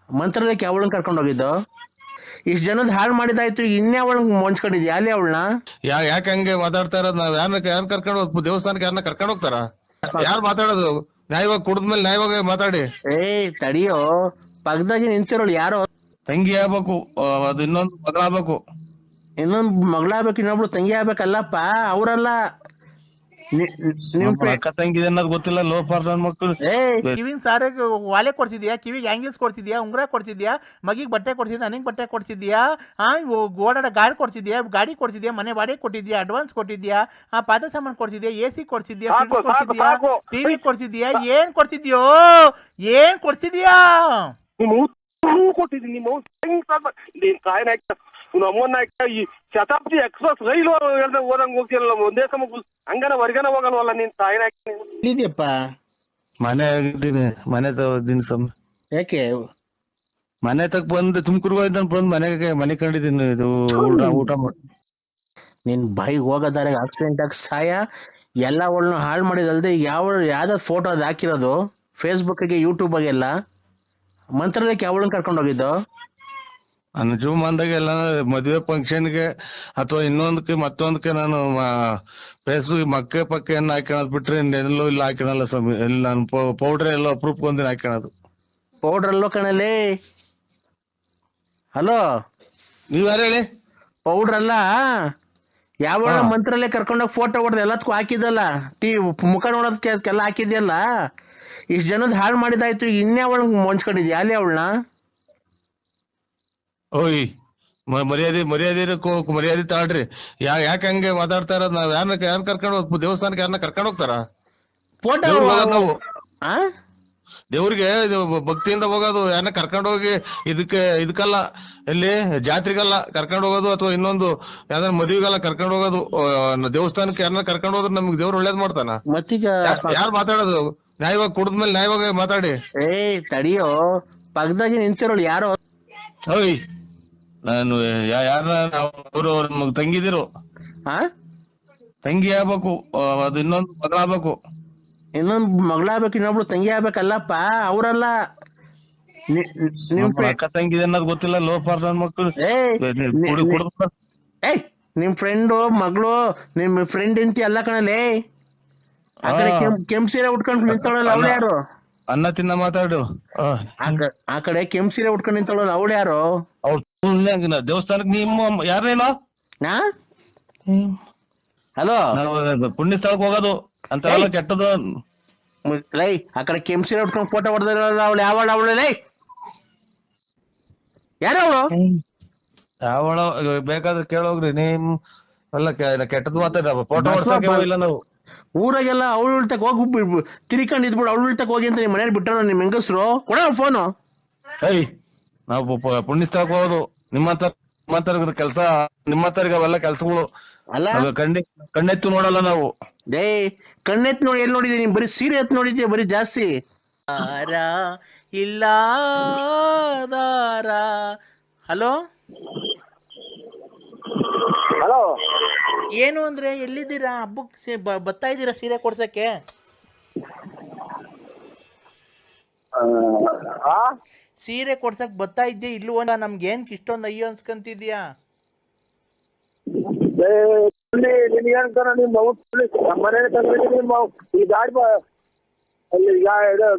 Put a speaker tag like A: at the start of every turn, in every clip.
A: ಮಂತ್ರಾಲಯಕ್ಕೆ ಅವಳನ್ನ ಕರ್ಕೊಂಡು ಹೋಗಿದ್ದು. ಇಷ್ಟು ಜನದ ಹಾಳು ಮಾಡಿದಾಯ್ತು, ಇನ್ಯಾವಳನ್ನ ಮೊಂಚ್ಕೊಂಡಿದ್ಯಾ ಅಲ್ಲಿ ಅವಳನ್ನ?
B: ಯಾಕೆ ಹಂಗೆ ಮಾತಾಡ್ತಾ ಇರೋದು? ನಾವ್ ಯಾರನ್ನ ಕರ್ಕೊಂಡು ಹೋಗ್ ದೇವಸ್ಥಾನಕ್ಕೆ ಯಾರನ್ನ ಕರ್ಕೊಂಡು ಹೋಗ್ತಾರ? ಯಾರು ಮಾತಾಡೋದು? ನ್ಯಾಯವಾಗಿ ಕುಡಿದ್ಮೇಲೆ ನ್ಯಾಯವಾಗಿ ಮಾತಾಡಿ.
A: ತಡಿಯೋ, ಪಕ್ಕದಾಗಿ ನಿಂತಿರೋಳು ಯಾರೋ
B: ತಂಗಿ ಆಗ್ಬೇಕು, ಅದು ಇನ್ನೊಂದು ಮಗಳಾಗ್ಬೇಕು.
A: ಇನ್ನೊಂದು ಮಗಳಾಗ್ಬೇಕು, ಇನ್ನೊಬ್ಳು ತಂಗಿ ಆಗ್ಬೇಕಲ್ಲಪ್ಪ. ಅವರಲ್ಲ
B: ಅಕ್ಕ ತಂಗಿ ಅನ್ನೋದು ಗೊತ್ತಿಲ್ಲ. ಲೋ ಪರ್ಸನ್ ಮಕ್ಕಳು.
C: ಕಿವಿನ ಸಾರೆ ವಾಲೆ ಕೊಡ್ಸಿದ್ಯಾ, ಕಿವಿಗೆ ಹ್ಯಾಂಗಿಲ್ಸ್ ಕೊಡ್ಸಿದ್ಯಾ, ಉಂಗ್ರ ಕೊಡ್ಸಿದ್ಯಾ, ಮಗಿಗೆ ಬಟ್ಟೆ ಕೊಡ್ಸಿದ್ಯಾ, ನನಗೆ ಬಟ್ಟೆ ಕೊಡ್ಸಿದ್ಯಾ, ಓಡಾಡ ಗಾಡಿ ಕೊಡ್ಸಿದ್ಯಾ, ಗಾಡಿ ಕೊಡ್ಸಿದ್ಯಾ, ಮನೆ ಬಾಡಿಗೆ ಕೊಟ್ಟಿದ್ಯಾ, ಅಡ್ವಾನ್ಸ್ ಕೊಟ್ಟಿದ್ಯಾ, ಪಾದ ಸಾಮಾನು ಕೊಡ್ಸಿದ್ಯಾ, AC ಕೊಡ್ಸಿದ್ಯಾ, ಫ್ರಿಡ್ಜ್ ಕೊಡ್ಸಿದ್ಯಾ, ಟಿವಿ ಕೊಡ್ಸಿದ್ಯಾ, ಏನ್ ಕೊಡ್ಸಿದ್ಯೋ? ಏನ್ ಕೊಡ್ಸಿದ್ಯಾ?
D: ಕೊಟ್ಟಿದ್ದೀನಿ ನೀನ್ ಕಾಯಿನ ಅಮ್ಮನ್ನ ಈ ಶತಾಬ್ದಿ ಎಕ್ಸ್ಪ್ರೆಸ್ ರೈಲು ಓದಂಗ್ ಹೋಗ್ತಿರಲ್ಲ ಒಂದೇ ಸಮ ಹಂಗನ ಹೊರ್ಗನ ಹೋಗಲ್ವಲ್ಲ ನೀನ್ ತಾಯಿನ
A: ಇದೆಯಪ್ಪ.
B: ಮನೆ ಆಗಿದ್ದೀನಿ, ಮನೆ ತಗೋದಿನಿ ಸಮ್.
A: ಯಾಕೆ
B: ಮನೆ ತಕ್ ಬಂದು ತುಮಕೂರ್ಗೆ ಹೋಗಿದ್ದಾನೆ, ಬಂದು ಮನೆ ಕಂಡಿದ್ದೀನಿ. ಇದು ಊಟ ಮಾಡಿ
A: ನಿನ್ ಬಾಯಿಗೆ ಹೋಗೋದಾರೆ ಆಕ್ಸಿಡೆಂಟ್ ಆಗಿ ಸಾಯ ಎಲ್ಲ ಅವಳನ್ನ ಹಾಳು ಮಾಡಿದಲ್ದೆ ಯಾವ್ದಾದ್ರು ಫೋಟೋ ಅದು ಹಾಕಿರೋದು ಫೇಸ್ಬುಕ್ಗೆ, ಯೂಟ್ಯೂಬಾಗೆಲ್ಲ. ಮಂತ್ರಾಲಯಕ್ಕೆ ಅವಳನ್ನ ಕರ್ಕೊಂಡು ಹೋಗಿದ್ದು.
B: ನನ್ನ ಜೀವ ಬಂದಾಗ ಎಲ್ಲ ಮದುವೆ ಫಂಕ್ಷನ್ಗೆ ಅಥವಾ ಇನ್ನೊಂದಕ್ಕೆ ಮತ್ತೊಂದಕ್ಕೆ ನಾನು ಫೇಸ್ಬುಕ್ ಮಕ್ಕೆ ಪಕ್ಕೆ ಏನ್ ಹಾಕೋದ್ ಬಿಟ್ರೆ ಎಲ್ಲೂ ಇಲ್ಲ ಹಾಕೋಣಲ್ಲ ಸ್ವಾಮಿ. ಎಲ್ಲ ನಾನು ಪೌಡ್ರ್ ಎಲ್ಲ ಅಪ್ರೂಪ್ ಒಂದಿನ ಹಾಕೋಣದು.
A: ಪೌಡ್ರಲ್ಲೋ ಕಣಲ್ಲಿ. ಹಲೋ,
B: ನೀವ್ ಯಾರು ಹೇಳಿ?
A: ಪೌಡ್ರಲ್ಲ, ಯಾವ ಮಂತ್ರಾಲಯ ಕರ್ಕೊಂಡೋಗಿ ಫೋಟೋ ಹೊಡೆದು ಎಲ್ಲದಕ್ಕೂ ಹಾಕಿದಲ್ಲ, ಮುಖ ನೋಡೋದಕ್ಕೆಲ್ಲ ಹಾಕಿದ್ಯಲ್ಲ. ಇಷ್ಟು ಜನದ ಹಾಳು ಮಾಡಿದಾಯ್ತು, ಇನ್ಯಾವಳನ್ನ ಮೊಂಚ್ಕೊಂಡಿದ್ಯಾ ಅಲ್ಲಿ ಅವಳನ್ನ?
B: ಓಯ್, ಮರ್ಯಾದೆ ತಾಳ್ರಿ. ಯಾಕೆ ಹಂಗೆ ಮಾತಾಡ್ತಾ ಇರೋದು? ನಾವ್ ಯಾರನ್ನ ಕರ್ಕೊಂಡು ಹೋಗ್ ದೇವಸ್ಥಾನಕ್ಕೆ ಯಾರನ್ನ ಕರ್ಕೊಂಡು ಹೋಗ್ತಾರ?
A: ಫೋಟೋ
B: ನಾವು ದೇವ್ರಿಗೆ ಭಕ್ತಿಯಿಂದ ಹೋಗೋದು. ಯಾರನ್ನ ಕರ್ಕೊಂಡು ಹೋಗಿ ಇದಕ್ಕಲ್ಲ, ಎಲ್ಲಿ ಜಾತ್ರೆಗಲ್ಲ ಕರ್ಕೊಂಡು ಹೋಗೋದು, ಅಥವಾ ಇನ್ನೊಂದು ಯಾವ್ದಾರ ಮದುವೆಗೆಲ್ಲ ಕರ್ಕೊಂಡು ಹೋಗೋದು. ದೇವಸ್ಥಾನಕ್ಕೆ ಯಾರನ್ನ ಕರ್ಕೊಂಡು ಹೋದ್ರೆ ನಮ್ಗೆ ದೇವ್ರು ಒಳ್ಳೇದ್ ಮಾಡ್ತಾನ?
A: ಮತ್ತೀಗ
B: ಯಾರು ಮಾತಾಡೋದು? ನ್ಯಾಯವಾಗಿ ಕುಡಿದ್ಮೇಲೆ ನ್ಯಾಯವಾಗಿ ಮಾತಾಡಿ.
A: ತಡಿಯೋ, ಪಕ್ಕದಾಗಿ ನಿಂತಿರೋಳು ಯಾರೋ.
B: ಓಯ್, ನಾನು ಯಾರನ್ನ ಅವರು ನಮಗ್ ತಂಗಿದಿರು, ತಂಗಿ ಆಗ್ಬೇಕು, ಅದು ಇನ್ನೊಂದು ಮಗಳಾಗ್ಬೇಕು.
A: ಇನ್ನೊಂದು ಮಗಳಾಗ್ಬೇಕು, ಇನ್ನೊಬ್ಳು ತಂಗಿ ಆಗ್ಬೇಕಲ್ಲಪ್ಪ. ಅವರಲ್ಲ
B: ಅಕ್ಕ ತಂಗಿ ಅನ್ನೋದು ಗೊತ್ತಿಲ್ಲ. ಲೋ ಪರ್ಸನ್ ಮಕ್ಕಳು.
A: ನಿಮ್ ಫ್ರೆಂಡು ಮಗಳು, ನಿಮ್ ಫ್ರೆಂಡ್ ಇಂತಿ ಅಲ್ಲ ಕಣಲೆ. ಆ ಕಡೆ ಕೆಂಪ್ ಸೀರೆ ಉಟ್ಕೊಂಡು ನಿಂತವಳಲ್ಲ ಅವಳು ಯಾರು?
B: ಅನ್ನ ತಿನ್ನ ಮಾತಾಡು.
A: ಆ ಕಡೆ ಕೆಂಪ್ ಸೀರೆ ಉಟ್ಕೊಂಡು ನಿಂತವಳಲ್ಲ ಅವಳು ಯಾರು?
B: ದೇವಸ್ಥಾನಕ್ಕೆ ನಿಮ್ಮ ಯಾರೇನೋ?
A: ಹಲೋ,
B: ಪುಣ್ಯ ಸ್ಥಳಕ್ಕೆ ಹೋಗೋದು ಅಂತೆಲ್ಲ ಕೆಟ್ಟದು.
A: ಲೈ, ಆ ಕಡೆ ಕೆಂಪ್ ಸೀರೆ ಉಟ್ಕೊಂಡು ಫೋಟೋ ಹೊಡೆದಿರಲ್ಲ ಅವಳು ಯಾವಳ? ಅವಳು ಲೈ ಯಾರ ಅವಳು?
B: ಯಾವಳ ಬೇಕಾದ್ರೆ ಕೇಳೋಗ್ರಿ. ನಿಮ್ ಎಲ್ಲ ಕೆಟ್ಟದ್ ಮಾತಾಡ. ಫೋಟೋ ಹೊಡ್ಸಕ್ಕೆ ಇಲ್ಲ ನಾವು.
A: ಊರಾಗೆಲ್ಲ ಅವಳು ಉಳ್ತಕ್ ಹೋಗಿ ತಿರ್ಕೊಂಡು ಇದ್ಬಿಡು. ಅವಳು ಉಳ್ತಕ್ ಹೋಗಿ ಅಂತ ನಿಮ್ ಮನೇಲಿ ಬಿಟ್ಟಾರ ನಿಮ್ ಹೆಂಗಸ್ರು? ಕೊಡ ಫೋನು.
B: ನಾವು ಪುಣ್ಯ ಸ್ಥಳಕ್ಕೆ ಹೋಗೋದು. ನಿಮ್ಮಂತರ ಕೆಲಸ, ನಿಮ್ಮಂತರಿಗೆ ಅವೆಲ್ಲ ಕೆಲ್ಸಗಳು
A: ಅಲ್ಲ.
B: ಕಣ್ಣೆತ್ತು ನೋಡಲ್ಲ ನಾವು.
A: ಕಣ್ಣೆತ್ ನೋಡಿ ಎಲ್ಲಿ ನೋಡಿದೀನಿ? ನೀನ್ ಬರೀ ಸೀರೆ ಎತ್ ನೋಡಿದ್ಯಾ ಬರೀ ಜಾಸ್ತಿ.
C: ಇಲ್ಲ. ಹಲೋ,
D: ಹಲೋ,
C: ಏನು ಅಂದ್ರೆ ಎಲ್ಲಿದ್ದೀರಾ? ಹಬ್ಬಕ್ಕೆ ಬರ್ತಾ ಇದ್ದೀರಾ ಸೀರೆ ಕೊಡ್ಸಕ್ಕೆ? ಸೀರೆ ಕೊಡ್ಸಕ್ ಬರ್ತಾ ಇದ್ದೆ ಇಲ್ವ? ನಮ್ಗೆ ಏನ್ ಇಷ್ಟೊಂದು ಅಯ್ಯೋ ಅನ್ಸ್ಕಂತಿದ್ಯಾ?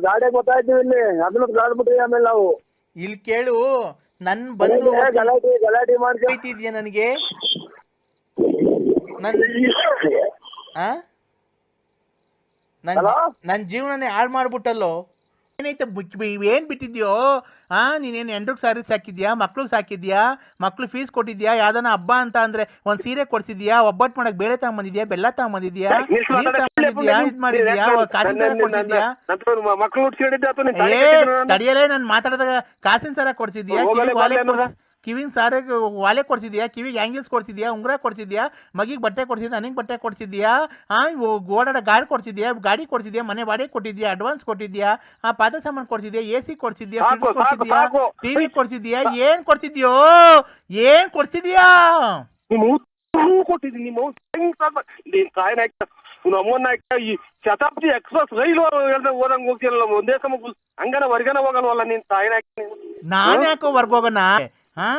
D: ಗಾಡಿ ಬರ್ತಾ ಇದ್ದೀವಿ ಇಲ್ಲಿ. ಅದನ್ನ ಗಾಡ್ಬಿಟ್ರಿ ಆಮೇಲೆ ನಾವು
C: ಇಲ್ಲಿ ಕೇಳು, ನನ್ ಬಂದು
D: ಗಲಾಟೆ
C: ಮಾಡ್ತಿದ್ಯಾ ನನಗೆ? ನನ್ ಜೀವನನೇ ಹಾಳು ಮಾಡ್ಬಿಟ್ಟಲ್ಲೋ. ಏನೈತೆ ಏನ್ ಬಿಟ್ಟಿದ್ಯೋ? ನೀನೇನು ಎಂಡ್ರಿಗೆ ಸಾರಿ ಸಾಕಿದ್ಯಾ? ಮಕ್ಳಿಗೆ ಸಾಕಿದ್ಯಾ? ಮಕ್ಳು ಫೀಸ್ ಕೊಟ್ಟಿದ್ಯಾ? ಯಾವ್ದಾನ ಹಬ್ಬ ಅಂತ ಅಂದ್ರೆ ಒಂದ್ ಸೀರೆ ಕೊಡ್ಸಿದ್ಯಾ? ಒಬ್ಬಟ್ಟು ಮಾಡಕ್ ಬೇಳೆ ತಗೊಂಬಂದಿದ್ಯಾ? ಬೆಲ್ಲ ತಗೊಂಬಂದಿದ್ಯಾ? ಇದ್ ಮಾಡಿದ್ಯಾ? ಕಾಸಿನ ಸಾರ ಕೊಡ್ಸಿದ್ಯಾ? ತಡಿಯಲೇ, ನನ್ ಮಾತಾಡಿದಾಗ ಕಾಸಿನ ಸಾರ ಕೊಡ್ಸಿದ್ಯಾ? ಕಿವಿನ ಸಾರೆ ವಾಲೆ ಕೊಡ್ಸಿದ್ಯಾ? ಕಿವಿಗೆ ಹ್ಯಾಂಗಿಲ್ಸ್ ಕೊಡ್ಸಿದ್ಯಾ? ಉಂಗ್ರ ಕೊಡ್ಸಿದ್ಯಾ? ಮಗಿಗೆ ಬಟ್ಟೆ ಕೊಡ್ಸಿದ್ಯಾ, ನನಗೆ ಬಟ್ಟೆ ಕೊಡ್ಸಿದ್ಯಾ? ಓಡಾಡ ಗಾಡಿ ಕೊಡ್ಸಿದ್ಯಾ, ಮನೆ ಬಾಡಿಗೆ ಕೊಟ್ಟಿದ್ಯಾ, ಅಡ್ವಾನ್ಸ್ ಕೊಟ್ಟಿದ್ಯಾ, ಪಾದ ಸಾಮಾನು ಕೊಡ್ಸಿದ್ಯಾ, AC ಕೊಡ್ಸಿದ್ಯಾ, ಫ್ರಿಡ್ಜ್ ಕೊಡ್ಸಿದ್ಯಾ, ಟಿವಿ ಕೊಡ್ಸಿದ್ಯಾ, ಏನ್ ಕೊಡ್ಸಿದ್ಯೋ? ಏನ್ ಕೊಡ್ಸಿದ್ಯಾ?
D: ಕೊಟ್ಟಿದ್ದೀನಿ ನೀನ್ ಕಾಯಿನ ಅಮ್ಮನ್ನ ಈ ಶತಾಬ್ದಿ ಎಕ್ಸ್ಪ್ರೆಸ್ ರೈಲು ಓದಂಗ್ ಹೋಗ್ತಿರಲ್ಲ ಒಂದೇ ಸಮ ಹಂಗನ ಹೊರ್ಗನ ಹೋಗಲ್ವಲ್ಲ ನೀನ್ ತಾಯಿನ
C: ನಾನ್ ಯಾಕೋ ಹೊರ್ಗೋಗೋಣ ಹಾ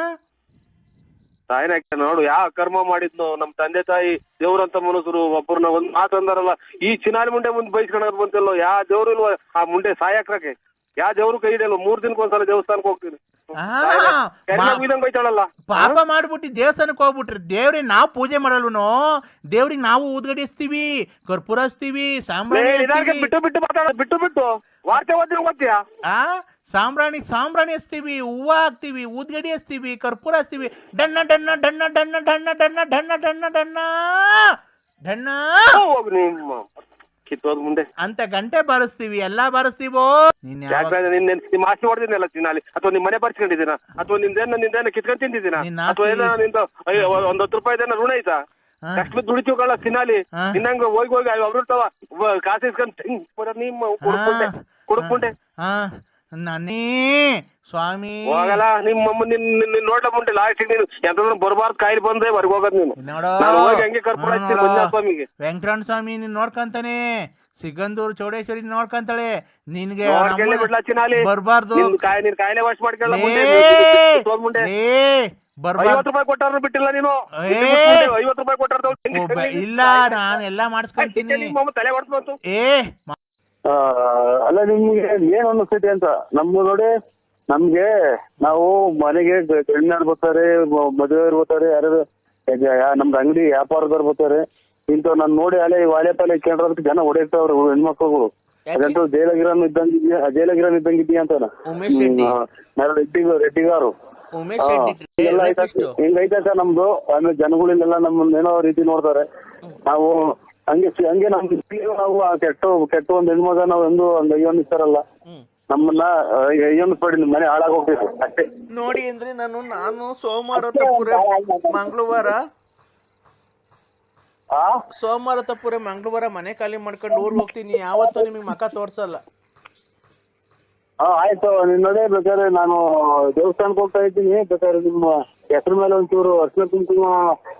D: ತಾಯಿನ ನೋಡು ಯಾವ ಕರ್ಮ ಮಾಡಿದ್ನು ನಮ್ ತಂದೆ ತಾಯಿ ದೇವ್ರಂತ ಮನುಷ್ಯರು ಒಬ್ಬರನ್ನ ಒಂದ್ ಮಾತು ಅಂದಾರಲ್ಲ, ಈ ಚಿನಾಲಿ ಮುಂಡೆ ಮುಂದೆ ಬೈಸ್ಕೊಳೋದು ಬಂತಿಲ್ಲೋ, ಯಾವ ದೇವ್ರು ಇಲ್ವ ಆ ಮುಂಡೆ ಸಾಯಕ್ರಕ್ಕೆ, ಯಾವ ದೇವ್ರು ಕೈ ಇದೆಯಲ್ಲ, 3 ದಿನಕ್ಕೊಂದ್ಸಲ ದೇವಸ್ಥಾನಕ್ಕೆ ಹೋಗ್ತೀನಿ. ಬೈತಾಳಲ್ಲ,
C: ಪಾಪ ಮಾಡ್ಬಿಟ್ಟು ದೇವಸ್ಥಾನಕ್ಕೆ ಹೋಗ್ಬಿಟ್ರಿ ದೇವ್ರಿಗೆ ನಾವು ಪೂಜೆ ಮಾಡಲ್ವನೋ, ದೇವ್ರಿಗೆ ನಾವು ಊದ್ಗಡಿ ಹಚ್ತೀವಿ, ಕರ್ಪೂರ ಹಚ್ತೀವಿ, ಸಾಂಬ್ರಾಣಿ
D: ಬಿಟ್ಟು ವಾರ್ತೆ ಓದ್ತೀಯಾ?
C: ಸಾಂಬ್ರಾಣಿ ಹಚ್ತೀವಿ, ಹೂವ ಹಾಕ್ತಿವಿ, ಊದ್ಗಡಿ ಹಚ್ತೀವಿ, ಕರ್ಪೂರ ಹಚ್ತೀವಿ, ಡಣ್ಣ ಡಣ್ಣ ಡಣ್ಣ ಡಣ್ಣ ಡಣ್ಣ ಡಣ್ಣ ಡಣ್ಣ ಡಣ್ಣ ಡಣ್ಣ ಡಣ್ಣ
D: ಹೋಗ್ ನಿಮ್ಮ ಕಿತ್ತೋದ್ ಮುಂದೆ
C: ಅಂತ ಗಂಟೆ ಬಾರಿಸ್ತೀವಿ, ಎಲ್ಲಾ ಬಾರಿಸ್ತೀವೋ.
D: ನಿಮ್ಮ ಆಸ್ತಿ ಹೊಡೆದಿನಲ್ಲ ಚಿನಾಲಿ, ಅಥವಾ ನಿಮ್ ಮನೆ ಬರ್ಸ್ಕೊಂಡಿದ್ದೀನ, ಅಥವಾ ನಿಂದೇನ ಕಿತ್ಕೊಂಡ್ ತಿಂತಿದ್ದೀನ, ಅಥವಾ ಏನೋ ನಿಂದ ಒಂದ್ 10 ರೂಪಾಯಿದೇನ ಋಣ ಐತಾ? ಕಷ್ಟ ದುಡಿತೀವಲ್ಲ ಚಿನಾಲಿ, ಇನ್ನಂಗ ಹೋಗಿ ಅವ್ರಿರ್ತಾವ ಕಾಸು ಇಸ್ಕೊಂಡ್ ನಿಮ್ಮ ಕುಡುಕ್ಬುಂಡೆ
C: ನಾನೇ ಸ್ವಾಮಿ
D: ಹೋಗಲ್ಲ. ನಿಮ್ಮ ನಿನ್ ನೋಡ್ಲ ಮುಂದೆ ಲಾಸ್ಟ್ ನೀನು ಎಂತ ಬರ್ಬಾರ್ದು ಕಾಯಿಲೆ ಬಂದ್ರೆ ಹೊರಗೆ ಹೋಗೋದ್ ನೀನು.
C: ನೋಡೋ
D: ಹಂಗೆ ಕರ್ಕೊಂಡು ಸ್ವಾಮಿಗೆ
C: ವೆಂಕಟರಮಣ ಸ್ವಾಮಿ ನೀನ್ ನೋಡ್ಕಂತಾನೆ, ಸಿಗಂದೂರು ಚೌಡೇಶ್ವರಿ ನೋಡ್ಕಂತಾಳೆ, ನಿನ್ಗೆ ಬರ್ಬಾರ್ದು.
D: ನಿನ್ ಕಾಯಿಲೆ ವಾಶ್ ಮಾಡ್ಕೊಳ್ಳ
C: ಬರ್ಬಾರ್ದು
D: 50 ರೂಪಾಯಿ ಕೊಟ್ಟಾರು ಬಿಟ್ಟಿಲ್ಲ ನೀನು. 50 ರೂಪಾಯಿ ಕೊಟ್ಟಾರ
C: ಇಲ್ಲ, ನಾನು ಎಲ್ಲಾ ಮಾಡಿಸ್ಕೊಂತೀನಿ.
D: ತಲೆ ಹೊಡ್ಸ್ಬಂತು.
E: ಅಲ್ಲ ನಿಮ್ಗೆ ಏನ್ ಅನ್ನಿಸ್ತೈತಿ ಅಂತ ನಮ್ಮ ನೋಡಿ, ನಮ್ಗೆ ನಾವು ಮನೆಗೆ ಗಣ್ಯಾರು ಬರ್ತಾರೆ, ಮದುವೆಯವ್ರು ಬರ್ತಾರೆ, ಯಾರು ನಮ್ದು ಅಂಗಡಿ ವ್ಯಾಪಾರದವ್ರು ಬರ್ತಾರೆ, ಇಂಥವ್ ನಾನು ನೋಡಿ ವಾಲೆ ಪಾಲೆ ಕೇಳೋದಕ್ಕೆ ಜನ ಹೊಡೆಯುತ್ತವ್ರು ಹೆಣ್ಮಕ್ಳುಗಳು. ಅದಂತೂ ಜೈಲಗಿರನ್ ಇದ್ದಂಗಿದ್ದೀಯ ಅಂತ ರೆಡ್ಡಿಗಾರು ಹಿಂಗೈತೆ ಸರ್ ನಮ್ದು. ಆಮೇಲೆ ಜನಗಳಿಂದೆಲ್ಲ ನಮ್ಮನ್ನ ಏನೋ ರೀತಿ ನೋಡ್ತಾರೆ. ನಾವು ಹಂಗೆ ನಾವು ಕೆಟ್ಟ ಒಂದ್ ಹೆಣ್ಮಗ ನಾವ್ ಎಂದು ಒಂದ್ ಅಯ್ಯೋನ್ನಿಸ್ತಾರಲ್ಲ, ನಮ್ಮನ್ನ ಅಯ್ಯೋನ್ನಿಸ್ಬೇಡಿ, ನಿಮ್ ಮನೆ ಹಾಳಾಗ ಹೋಗ್ಬೇಕು ಅಷ್ಟೇ
F: ನೋಡಿ. ಅಂದ್ರೆ ನಾನು ಸೋಮವಾರ ತಪ್ಪುರೆ ಮಂಗಳವಾರ ಮನೆ ಖಾಲಿ ಮಾಡ್ಕೊಂಡು ಊರ್ಗ್ ಹೋಗ್ತೀನಿ, ಯಾವತ್ತೂ ನಿಮಗ್ ಮಕ ತೋರ್ಸಲ್ಲ.
E: ಆಯ್ತು, ನಿನ್ ನೋಡಿ ಬೇಕಾದ್ರೆ ನಾನು ದೇವಸ್ಥಾನಕ್ಕೆ ಹೋಗ್ತಾ ಇದ್ದೀನಿ, ಬೇಕಾದ್ರೆ ನಿಮ್ಮ ಹೆಸರು ಮೇಲೆ ಒಂಚೂರು ಅರ್ಶನ ಕುಂಕುಮ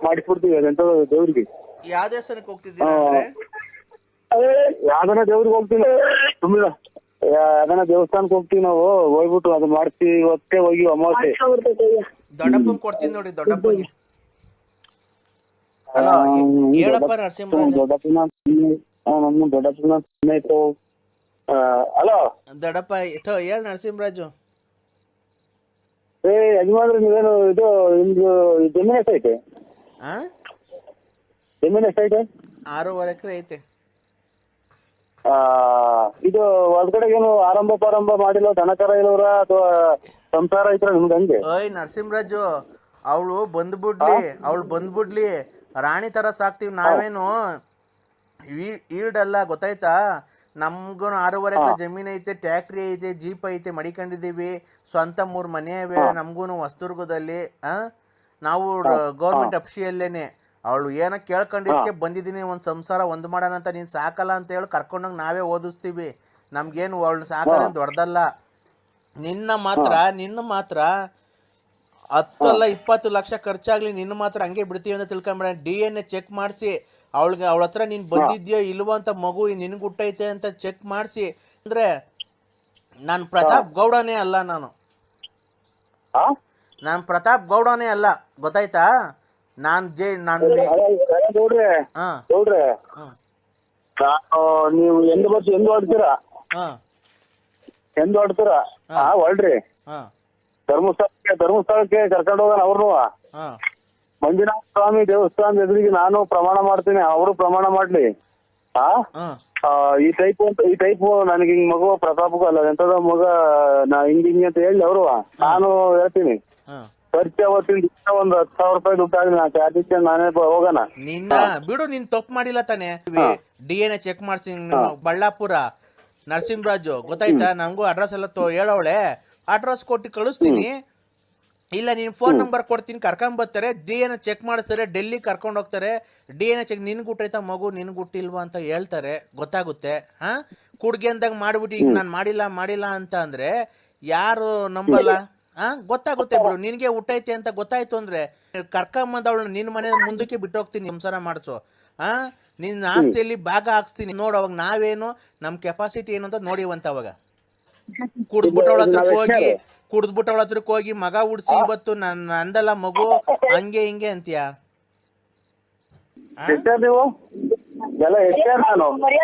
E: ಮಾಡಿಸ್ಬಿಡ್ತೀವಿ ಅದಂತ ದೇವ್ರಿಗೆ.
F: ಯಾವ ದೇವಸ್ಥಾನಕ್ಕೆ ಹೋಗ್ತಿದ್ದೀರಾ?
E: ಯಾವ್ದನ ದೇವ್ರಿಗೆ ಹೋಗ್ತೀನಿ, ಸುಮ್ಮನೆ ಯಾವ್ದನ ದೇವಸ್ಥಾನಕ್ಕೆ ಹೋಗ್ತೀವಿ ನಾವು. ಹೋಗ್ಬಿಟ್ಟು ಅದು ಮಾಡ್ತೀವಿ, ಇವತ್ತೇ ಹೋಗಿ ಅಮಾವಾಸ್ಯೆ
F: ದೊಡ್ಡಪ್ಪನ್ ಕೊಡ್ತೀನಿ ನೋಡಿ, ದೊಡ್ಡಪ್ಪಗೆ. ಹೇಳಪ್ಪ ನರಸಿಂಹರಾಜ.
E: ದೊಡ್ಡಪ್ಪನ ಹಲೋ
F: ದೊಡ್ಡಪ್ಪ ಹೇಳ ನರಸಿಂಹರಾಜು.
E: ಯಜಮಾನ್ರಿ ನೀವೇನು ಇದು ನಿಮ್ದು ಜಮೀನ್ ಎಷ್ಟೈತೆ? ಜಮೀನ್ ಎಷ್ಟೈತೆ?
F: 6.5 ಎಕರೆ ಐತೆ.
E: ಇದು ಹೊರಗಡೆ ಏನು ಆರಂಭ ಮಾಡಿಲ್ಲ, ದನಕರ ಇಲ್ಲವ್ರ ಅಥವಾ ಸಂಸಾರ ಐತ್ರ ನಿಮ್ಗೆ ಹಂಗೆ?
F: ನರಸಿಂಹರಾಜು, ಅವಳು ಬಂದ್ಬಿಡ್ಲಿ ರಾಣಿ ತರ ಸಾಕ್ತಿವಿ ನಾವೇನು ಈಲ್ಡಲ್ಲ, ಗೊತ್ತಾಯ್ತಾ? ನಮ್ಗೂ 6.5 ಎಕರೆ ಜಮೀನ್ ಐತೆ, ಟ್ಯಾಕ್ಟ್ರಿ ಐತೆ, ಜೀಪ್ ಐತೆ, ಮಡಿಕೊಂಡಿದೀವಿ, ಸ್ವಂತ 3 ಮನೆ ಇವೆ ನಮ್ಗೂನು ಹೊಸದುರ್ಗದಲ್ಲಿ. ನಾವು ಗೌರ್ಮೆಂಟ್ ಅಫಿಷಿಯಲ್ಲೇನೆ. ಅವಳು ಏನೋ ಕೇಳ್ಕೊಂಡಿದ್ಕೆ ಬಂದಿದ್ದೀನಿ, ಒಂದ್ ಸಂಸಾರ ಒಂದ್ ಮಾಡೋಣ ಅಂತ. ನೀನ್ ಸಾಕಲ್ಲ ಅಂತ ಹೇಳಿ ಕರ್ಕೊಂಡೋಗಿ ನಾವೇ ಓದಿಸ್ತೀವಿ, ನಮ್ಗೇನು ಅವಳು ಸಾಕಲ್ಲ ದೊಡ್ಡದಲ್ಲ. ನಿನ್ನ ಮಾತ್ರ 10 ಅಲ್ಲ 20 ಲಕ್ಷ ಖರ್ಚಾಗ್ಲಿ, ನಿನ್ನ ಮಾತ್ರ ಹಂಗೆ ಬಿಡ್ತೀವಿ ಅಂತ ತಿಳ್ಕೊಂಬೇಡ. DNA ಚೆಕ್ ಮಾಡಿಸಿ ಅವಳ ಹತ್ರ ನೀನ್ ಬಂದಿದ್ಯೋ ಇಲ್ವೋ ಅಂತ, ಮಗು ನಿನ್ಗೆ ಹುಟ್ಟೈತೆ ಅಂತ ಚೆಕ್ ಮಾಡಿಸಿ. ಅಂದ್ರೆ ನಾನು ಪ್ರತಾಪ್ ಗೌಡನೇ ಅಲ್ಲ, ನಾನು ಪ್ರತಾಪ್ ಗೌಡನೇ ಅಲ್ಲ, ಗೊತ್ತಾಯ್ತಾ?
E: ನೀವು ಎಂದು ಹೊಡ್ತೀರಾ ಹೊಳ್ರಿ, ಧರ್ಮಸ್ಥಳಕ್ಕೆ ಕರ್ಕೊಂಡು ಹೋಗೋಣ ಅವ್ರನ್ನು. ಮಂಜುನಾಥ ಸ್ವಾಮಿ ದೇವಸ್ಥಾನದ ಎದುರಿಗೆ ನಾನು ಪ್ರಮಾಣ ಮಾಡ್ತೀನಿ, ಅವರು ಪ್ರಮಾಣ ಮಾಡ್ಲಿ. ಈ ಟೈಪ್ ನನಗೆ ಹಿಂಗ್ ಮಗು ಪ್ರತಾಪಗೂ ಅಲ್ಲ ಎಂತದ ಮಗ ಹಿಂಗ್ ಅಂತ ಹೇಳಿ ಅವರು ನಾನು ಹೇಳ್ತೀನಿ. ಖರ್ಚು ಅವತ್ತಿನ ಒಂದ್ 10,000 ರೂಪಾಯಿ ದುಡ್ಡಾಗಿ ನಾ ಚಾರ್ಜ್ ನಾನೇ ಹೋಗೋಣ.
F: ನಿನ್ನ ಬಿಡು, ನೀನ್ ತಪ್ಪು ಮಾಡಿಲ್ಲ ತಾನೆ. DNA ಚೆಕ್ ಮಾಡ್ಸಿ ಬಳ್ಳಾಪುರ ನರಸಿಂಹರಾಜು, ಗೊತ್ತಾಯ್ತಾ? ನಂಗೂ ಅಡ್ರೆಸ್ ಎಲ್ಲ ಹೇಳವಳೆ, ಅಡ್ರೆಸ್ ಕೊಟ್ಟು ಕಳಿಸ್ತೀನಿ. ಇಲ್ಲ ನೀನ್ ಫೋನ್ ನಂಬರ್ ಕೊಡ್ತೀನಿ, ಕರ್ಕೊಂಬರ್ತಾರೆ, DNA ಚೆಕ್ ಮಾಡಿಸ್ತಾರೆ, ಡೆಲ್ಲಿ ಕರ್ಕೊಂಡು ಹೋಗ್ತಾರೆ. DNA ಚೆಕ್ ನಿನ್ಗೆ ಹುಟ್ಟೈತಾ ಮಗು, ನಿನ್ಗೆ ಹುಟ್ಟಿಲ್ವಾ ಅಂತ ಹೇಳ್ತಾರೆ, ಗೊತ್ತಾಗುತ್ತೆ. ಕುಡ್ಗೆ ಅಂದಾಗ ಮಾಡ್ಬಿಟ್ಟು ಈಗ ನಾನು ಮಾಡಿಲ್ಲ ಅಂತ ಅಂದ್ರೆ ಯಾರು ನಂಬಲ್ಲ. ಗೊತ್ತಾಗುತ್ತೆ ಬಿಡು, ನಿನ್ಗೆ ಹುಟ್ಟೈತೆ ಅಂತ ಗೊತ್ತಾಯ್ತು ಅಂದ್ರೆ ಕರ್ಕೊಂಬಂದವಳು ನಿನ್ನ ಮನೆ ಮುಂದಕ್ಕೆ ಬಿಟ್ಟೋಗ್ತೀನಿ, ಸಂಸಾರ ಮಾಡಿಸು. ನಿನ್ನ ಆಸ್ತಿಯಲ್ಲಿ ಭಾಗ ಹಾಕ್ಸ್ತೀನಿ ನೋಡು. ಅವಾಗ ನಾವೇನು, ನಮ್ಮ ಕೆಪಾಸಿಟಿ ಏನು ಅಂತ ನೋಡಿವಂತ ಅವಾಗ. ಕುಡ್ದ್ಬಿಟ್ಟವಳ ಹತ್ರಕ್ಕೆ ಹೋಗಿ ಕುಡ್ದ್ಬಿಟ್ಟವಳ ಹತ್ರಕ್ಕೆ ಹೋಗಿ ಮಗ ಉಡ್ಸಿ ಇವತ್ತು ನಂದಲ್ಲ ಮಗು ಹಂಗೆ ಹಿಂಗೆ ಅಂತೀಯ.
E: ನೀವು ಎಲ್ಲ ನಾನು ನಾವು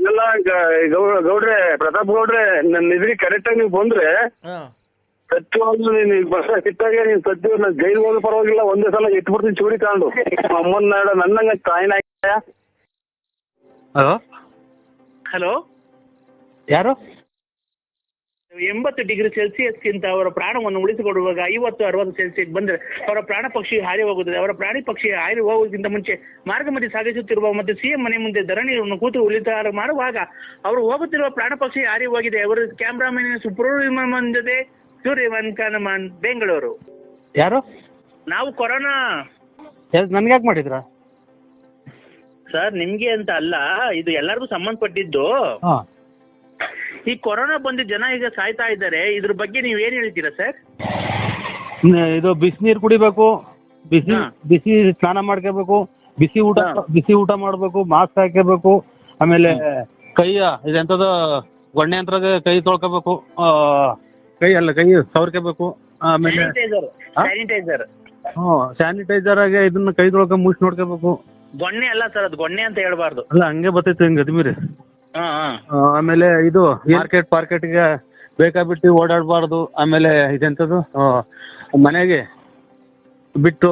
E: ಎಲ್ಲ ಗೌಡ್ರೆ ಪ್ರತಾಪ್ ಗೌಡ್ರೆ ನನ್ನ ಎದುರಿಗೆ ಕರೆಕ್ಟ್ ಆಗಿ ನೀವು ಬಂದ್ರೆ ಸತ್ಯವಾಗ್ಲೂ ನೀನು ಬಸ್ ಸಿಟ್ಟಾಗೆ ನೀನ್ ಸತ್ಯ ಜೈಲ್ ಹೋಗಿ ಪರವಾಗಿಲ್ಲ, ಒಂದೇ ಸಲ ಇಟ್ಬಿಡ್ತೀನಿ ಚೂರಿ ತಗೊಂಡು ಅಮ್ಮನ ನನ್ನಂಗ ಕಾಯಿನ.
G: ಹಲೋ
H: ಹಲೋ,
G: ಯಾರು?
H: 80 ಡಿಗ್ರಿ ಸೆಲ್ಸಿಯಸ್ಗಿಂತ ಅವರ ಪ್ರಾಣವನ್ನು ಉಳಿಸಿಕೊಡುವಾಗ 50-60 ಸೆಲ್ಸಿಯಸ್ ಬಂದರೆ ಅವರ ಪ್ರಾಣ ಪಕ್ಷಿ ಹಾರಿ ಹೋಗುತ್ತದೆ. ಅವರ ಪ್ರಾಣಿ ಪಕ್ಷಿ ಹಾರಿ ಹೋಗುವುದಕ್ಕಿಂತ ಮುಂಚೆ ಮಾರ್ಗ ಮಧ್ಯೆ ಸಾಗಿಸುತ್ತಿರುವ ಮತ್ತು ಸಿಎಂ ಮನೆ ಮುಂದೆ ಧರಣಿಯನ್ನು ಕೂತು ಉಳಿತಾರ ಮಾಡುವಾಗ ಅವರು ಹೋಗುತ್ತಿರುವ ಪ್ರಾಣ ಪಕ್ಷಿ ಹಾರಿ ಹೋಗಿದೆ. ಅವರು ಕ್ಯಾಮ್ರಾಮನ್ ಸುಬ್ರಹ್ಮಣ್ಯನ್ ಜೊತೆ ಸೂರ್ಯಮನ್ ಕನಮನ್, ಬೆಂಗಳೂರು.
G: ಯಾರು?
H: ನಾವು ಕೊರೋನಾ.
G: ನನ್ಗೆ ಯಾಕೆ ಮಾಡಿದ್ರ
H: ಸರ್? ನಿಮ್ಗೆ ಅಂತ ಅಲ್ಲ, ಇದು ಎಲ್ಲರಿಗೂ ಸಂಬಂಧಪಟ್ಟಿದ್ದು. ಈ ಕೊರೋನಾ ಬಂದು ಜನ ಈಗ ಸಾಯ್ತಾ ಇದ್ದಾರೆ, ಇದ್ರ ಬಗ್ಗೆ ನೀವ್ ಏನ್ ಹೇಳ್ತೀರಾ ಸರ್?
G: ಇದು ಬಿಸಿನೀರು ಕುಡಿಬೇಕು, ಬಿಸಿ ಸ್ನಾನ ಮಾಡ್ಕೋಬೇಕು, ಬಿಸಿ ಊಟ ಮಾಡ್ಬೇಕು, ಮಾಸ್ಕ್ ಹಾಕಬೇಕು, ಆಮೇಲೆ ಇದೆಂತದ ಗೊಣ್ಣೆ ಯಂತ್ರಾಗ ಕೈ ತೊಳ್ಕೋಬೇಕು, ಕೈ ಸವರ್ಕೋಬೇಕು, ಆಮೇಲೆ ಸ್ಯಾನಿಟೈಸರ್ ಆಗಿ ಇದನ್ನ ಕೈ ತೊಳ್ಕೊ ಮುಗಿಸಿ ನೋಡ್ಕೋಬೇಕು.
H: ಗೊಣ್ಣೆ ಅಲ್ಲ ಸರ್, ಅದು ಗೊಣ್ಣೆ ಅಂತ ಹೇಳ್ಬಾರ್ದು.
G: ಅಲ್ಲ ಹಂಗೆ ಬರ್ತೈತೆ ಹಿಂಗೆ ಅದ್ಮೀರಿ. ಆಮೇಲೆ ಇದು ಪಾರ್ಕೆಟ್ಗೆ ಬೇಕಾಬಿಟ್ಟು ಓಡಾಡಬಾರ್ದು. ಆಮೇಲೆ ಇದೆಂಥದ್ದು ಮನೆಗೆ ಬಿಟ್ಟು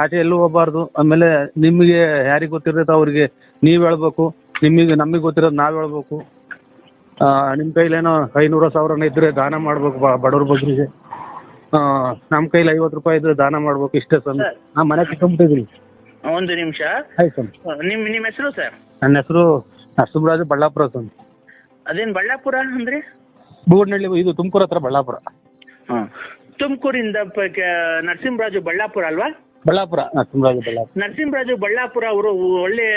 G: ಆಚೆ ಎಲ್ಲೂ ಹೋಗ್ಬಾರ್ದು. ಆಮೇಲೆ ನಿಮಗೆ ಯಾರಿಗೆ ಗೊತ್ತಿರುತ್ತೆ ಅವ್ರಿಗೆ ನೀವು ಹೇಳ್ಬೇಕು, ನಮಗೆ ಗೊತ್ತಿರೋದು ನಾವು ಹೇಳ್ಬೇಕು. ನಿಮ್ಮ ಕೈಲೇನೋ 500,000 ಇದ್ರೆ ದಾನ ಮಾಡ್ಬೇಕು ಬಡವ್ರ ಬಗ್ಗರಿಗೆ. ನಮ್ಮ ಕೈಲಿ 50 ರೂಪಾಯಿ ಇದ್ರೆ ದಾನ ಮಾಡ್ಬೇಕು. ಇಷ್ಟೇ ಸರ್. ನಾ ಮನೆ ಕಿತ್ಕೊಂಡ್ಬಿಟ್ಟಿದ್ದೀನಿ.
H: ಒಂದು ನಿಮಿಷ.
G: ಆಯ್ತು ಸರ್.
H: ನಿಮ್ಮ ಹೆಸರು ಸರ್?
G: ನನ್ನ ಹೆಸರು ನರಸಿಂಹರಾಜು, ಬಳ್ಳಾಪುರ ಸರ್.
H: ಅದೇನು ಬಳ್ಳಾಪುರ ಅಂದ್ರೆ?
G: ಬೂಡ್ನಳ್ಳಿ, ಇದು ತುಮಕೂರು ಹತ್ರ ಬಳ್ಳಾಪುರ.
H: ತುಮಕೂರಿಂದ ನರಸಿಂಹರಾಜು ಬಳ್ಳಾಪುರ ಅಲ್ವಾ?
G: ಬಳ್ಳಾಪುರ,
H: ನರಸಿಂಹರಾಜು ಬಳ್ಳಾಪುರ ಅವರು ಒಳ್ಳೆ